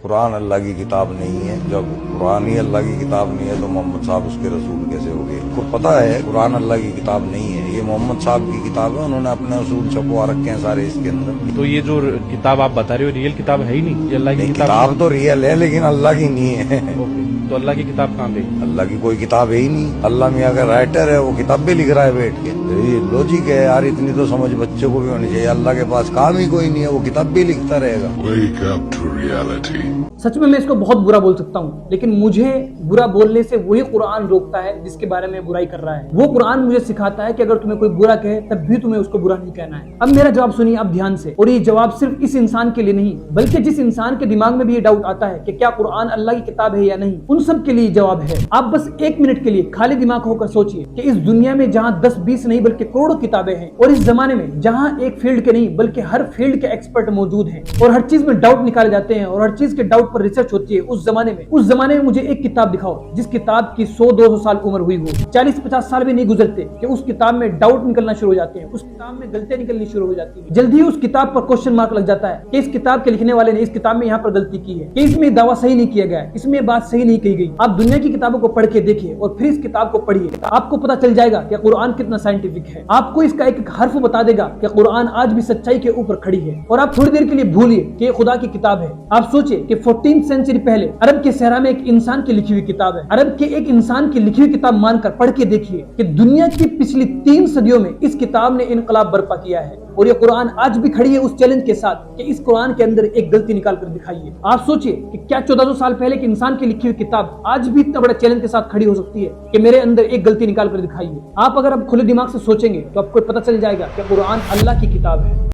قرآن اللہ کی کتاب نہیں ہے. جب قرآن ہی اللہ کی کتاب نہیں ہے تو محمد صاحب اس کے رسول کیسے ہو گئے؟ کو پتا ہے قرآن اللہ کی کتاب نہیں ہے, یہ محمد صاحب کی کتاب ہے. انہوں نے اپنے اصول چھپوا رکھے ہیں سارے اس کے اندر. تو یہ جو کتاب آپ بتا رہے ہو ریئل کتاب ہے ہی نہیں, یہ اللہ کی کتاب تو ریئل ہے لیکن اللہ کی نہیں ہے. تو اللہ کی کتاب کہاں گئی؟ اللہ کی کوئی کتاب ہے ہی نہیں. اللہ میاں کا رائٹر ہے, وہ کتاب بھی لکھ رہا ہے بیٹھ کے. یہ لوجک ہے یار, اتنی تو سمجھ بچوں کو بھی ہونی چاہیے. اللہ کے پاس کام ہی کوئی نہیں ہے, وہ کتاب بھی لکھتا رہے گا. Wake up to reality. سچ میں اس کو بہت برا بول سکتا ہوں, لیکن مجھے برا بولنے سے وہی قرآن روکتا ہے جس کے بارے میں برائی کر رہا ہے. وہ قرآن مجھے سکھاتا ہے کہ اگر تمہیں کوئی برا کہے تب بھی تمہیں اس کو برا نہیں کہنا ہے. اب میرا جواب سنیے آپ دھیان سے, اور یہ جواب صرف اس انسان کے لیے نہیں بلکہ جس انسان کے دماغ میں بھی یہ ڈاؤٹ آتا ہے کہ کیا قرآن اللہ کی کتاب ہے یا نہیں, ان سب کے لیے جواب ہے. آپ بس ایک منٹ کے لیے خالی دماغ ہو کر سوچئے کہ اس دنیا میں جہاں 10-20 نہیں بلکہ کروڑوں کتابیں ہیں, اور اس زمانے میں جہاں ایک فیلڈ کے نہیں بلکہ ہر فیلڈ کے ایکسپرٹ موجود ہیں اور ہر چیز میں ڈاؤٹ نکالے جاتے ہیں اور ہر چیز کے ڈاؤٹ پر ریسرچ ہوتی ہے, اس زمانے میں مجھے ایک کتاب دکھاؤ جس کتاب کی 100-200 سال عمر ہوئی ہو, 40-50 سال بھی نہیں گزرتے کہ اس کتاب میں ڈاؤٹ نکلنا شروع ہو جاتے ہیں, اس کتاب میں غلطیاں نکلنی شروع ہو جاتی ہیں. جلدی اس کتاب پر کوسچن مارک لگ جاتا ہے کہ اس کتاب کے لکھنے والے نے اس کتاب میں یہاں پر غلطی کی ہے, کہ اس میں دعویٰ صحیح نہیں کیا گیا ہے, اس میں بات صحیح نہیں کہی گئی. آپ دنیا کی کتابوں کو پڑھ کے دیکھیے اور پھر اس کتاب کو پڑھیے, آپ کو پتا چل جائے گا کہ قرآن کتنا سائنٹیفک ہے. آپ کو اس کا ایک حرف بتا دے گا کہ قرآن آج بھی سچائی کے اوپر کھڑی ہے. اور آپ تھوڑی دیر کے لیے بھولیے کہ یہ خدا کی کتاب ہے. آپ سوچیں کہ 14 سینچری پہلے عرب کے صحرا میں ایک انسان کی لکھی ہوئی کتاب ہے. عرب کے ایک انسان کی لکھی ہوئی کتاب مان کر پڑھ کے دیکھیے کہ دنیا کی پچھلی 3 صدیوں میں اس کتاب نے انقلاب برپا کیا ہے. اور یہ قرآن آج بھی کھڑی ہے اس چیلنج کے ساتھ کہ اس قرآن کے اندر ایک غلطی نکال کر دکھائیے. آپ سوچئے کہ کیا 1400 سال پہلے کے انسان کی لکھی ہوئی کتاب آج بھی اتنا بڑا چیلنج کے ساتھ کھڑی ہو سکتی ہے کہ میرے اندر ایک غلطی نکال کر دکھائیے. آپ اگر اب کھلے دماغ سے سوچیں گے تو آپ کو پتہ چل جائے گا کہ قرآن اللہ کی کتاب ہے.